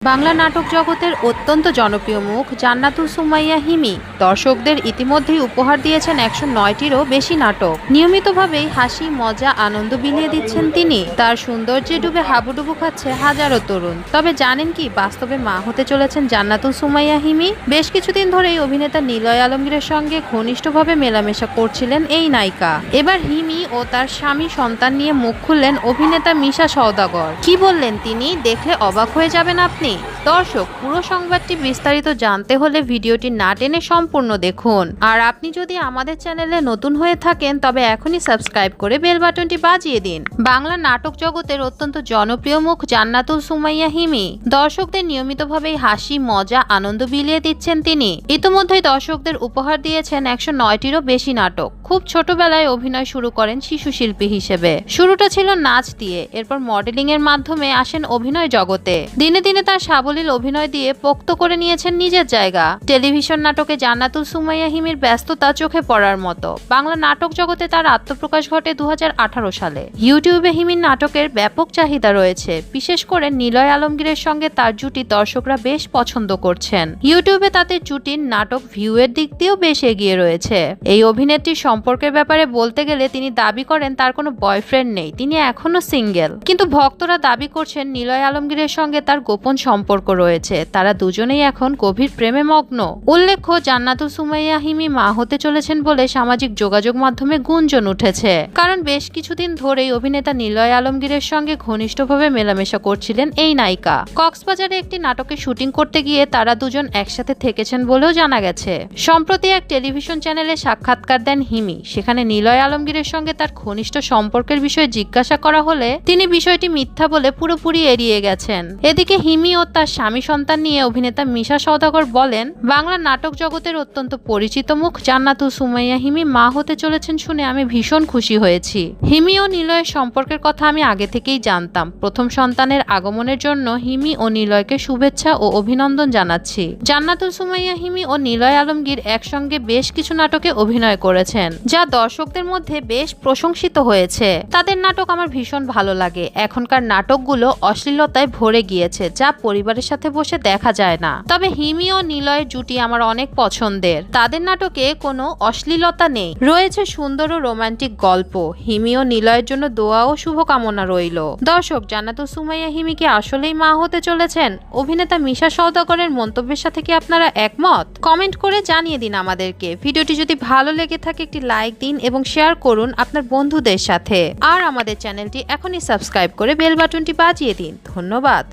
বাংলা নাটক জগতের অত্যন্ত জনপ্রিয় মুখ জান্নাতুল সুমাইয়া হিমি দর্শকদের ইতিমধ্যেই উপহার দিয়েছেন ১০৯টিরও বেশি নাটক। নিয়মিতভাবেই হাসি মজা আনন্দ বিলিয়ে দিচ্ছেন তিনি। তার সৌন্দর্যে ডুবে হাবুডুবু খাচ্ছে হাজারো তরুণ। তবে জানেন কি বাস্তবে মা হতে চলেছেন জান্নাতুল সুমাইয়া হিমি? বেশ কিছুদিন ধরেই অভিনেতা নিলয় আলমগীরের সঙ্গে ঘনিষ্ঠভাবে মেলামেশা করছিলেন এই নায়িকা। এবার হিমি ও তার স্বামী সন্তান নিয়ে মুখ খুললেন অভিনেতা মিশা সওদাগর। কি বললেন তিনি? দেখলে অবাক হয়ে যাবেন আপনি। দর্শক, পুরো সংবাদটি বিস্তারিত জানতে হলে ভিডিওটি না টেনে সম্পূর্ণ দেখুন। আর আপনি যদি আমাদের চ্যানেলে নতুন হয়ে থাকেন তবে এখনই সাবস্ক্রাইব করে বেল বাটনটি বাজিয়ে দিন। বাংলা নাটক জগতের অত্যন্ত জনপ্রিয় মুখ জান্নাতুল সুমাইয়া হিমি দর্শকদের নিয়মিতভাবেই হাসি মজা আনন্দ বিলিয়ে দিচ্ছেন তিনি। ইতিমধ্যেই দর্শকদের উপহার দিয়েছেন ১০৯টিরও বেশি নাটক। খুব ছোটবেলায় অভিনয় শুরু করেন শিশু শিল্পী হিসেবে। শুরুটা ছিল নাচ দিয়ে, এরপর মডেলিং এর মাধ্যমে আসেন অভিনয় জগতে। দিনে দিনে তার সাবলীল অভিনয় দিয়ে পোক্ত করে নিয়েছেন নিজের জায়গা। টেলিভিশন নাটকে জান্নাতুল সুমাইয়া হিমির ব্যস্ততা চোখে পড়ার মতো। বাংলা নাটক জগতে তার আত্মপ্রকাশ ঘটে ২০১৮ সালে। ইউটিউবে হিমির নাটকের ব্যাপক চাহিদা রয়েছে। বিশেষ করে নিলয় আলমগীরের সঙ্গে তার জুটি দর্শকরা বেশ পছন্দ করছেন। ইউটিউবে তাদের জুটির নাটক ভিউ এর দিক দিয়েও বেশ এগিয়ে রয়েছে। এই অভিনেত্রীর সম্পর্কের ব্যাপারে বলতে গেলে তিনি দাবি করেন তার কোনো বয়ফ্রেন্ড নেই, তিনি এখনো সিঙ্গেল। কিন্তু ভক্তরা দাবি করছেন নিলয় আলমগীরের সঙ্গে তার গোপন সম্পর্ক রয়েছে। তারা দুজনেই এখন গভীর প্রেমে মগ্ন। উল্লেখ্য, জান্নাতুল সুমাইয়া হিমি মা হতে চলেছেন বলে সামাজিক যোগাযোগ মাধ্যমে গুঞ্জন উঠেছে। কারণ বেশ কিছুদিন ধরেই অভিনেতা নিলয় আলমগীরের সঙ্গে ঘনিষ্ঠভাবে মেলামেশা করছিলেন এই নায়িকা। কক্সবাজারে একটি নাটকে শুটিং করতে গিয়ে তারা দুজন একসাথে থেকেছেন বলেও জানা গেছে। সম্প্রতি এক টেলিভিশন চ্যানেলে সাক্ষাৎকার দেন হিমি। সেখানে নিলয় আলমগীরের সঙ্গে তার ঘনিষ্ঠ সম্পর্কের বিষয়ে জিজ্ঞাসা করা হলে তিনি বিষয়টি মিথ্যা বলে পুরোপুরি এড়িয়ে গেছেন। এদিকে হিমি ও তার স্বামী সন্তান নিয়ে অভিনেতা মিশা সওদাগর বলেন, বাংলা নাটক জগতের অত্যন্ত পরিচিত মুখ জান্নাতুল সুমাইয়া হিমি মা হতে চলেছেন শুনে আমি ভীষণ খুশি হয়েছি। হিমি ও নিলয়ের সম্পর্কের কথা আমি আগে থেকেই জানতাম। প্রথম সন্তানের আগমনের জন্য হিমি ও নিলয়কে শুভেচ্ছা ও অভিনন্দন জানাচ্ছি। জান্নাতুল সুমাইয়া হিমি ও নিলয় আলমগীর একসঙ্গে বেশ কিছু নাটকে অভিনয় করেছেন, যা দর্শকদের মধ্যে বেশ প্রশংসিত হয়েছে। তাদের নাটক আমার ভীষণ ভালো লাগে। এখনকার নাটকগুলো অশ্লীলতায় ভরে গিয়েছে, যা পরিবারের সাথে বসে দেখা যায় না। তবে হিমি ও নিলয়ের জুটি আমার অনেক পছন্দের। তাদের নাটকে কোনো অশ্লীলতা নেই, রয়েছে সুন্দর ও রোমান্টিক গল্প। হিমি ও নিলয়ের জন্য দোয়া ও শুভকামনা রইল। দর্শক, জান্নাতুল সুমাইয়া হিমি কি আসলেই মা হতে চলেছেন? অভিনেতা মিশা সওদাগরের মন্তব্যের সাথে কি আপনারা একমত? কমেন্ট করে জানিয়ে দিন আমাদেরকে। ভিডিওটি যদি ভালো লেগে থাকে একটি লাইক দিন এবং শেয়ার করুন আপনার বন্ধুদের সাথে। আর আমাদের চ্যানেলটি এখনই সাবস্ক্রাইব করে বেল বাটনটি বাজিয়ে দিন। ধন্যবাদ।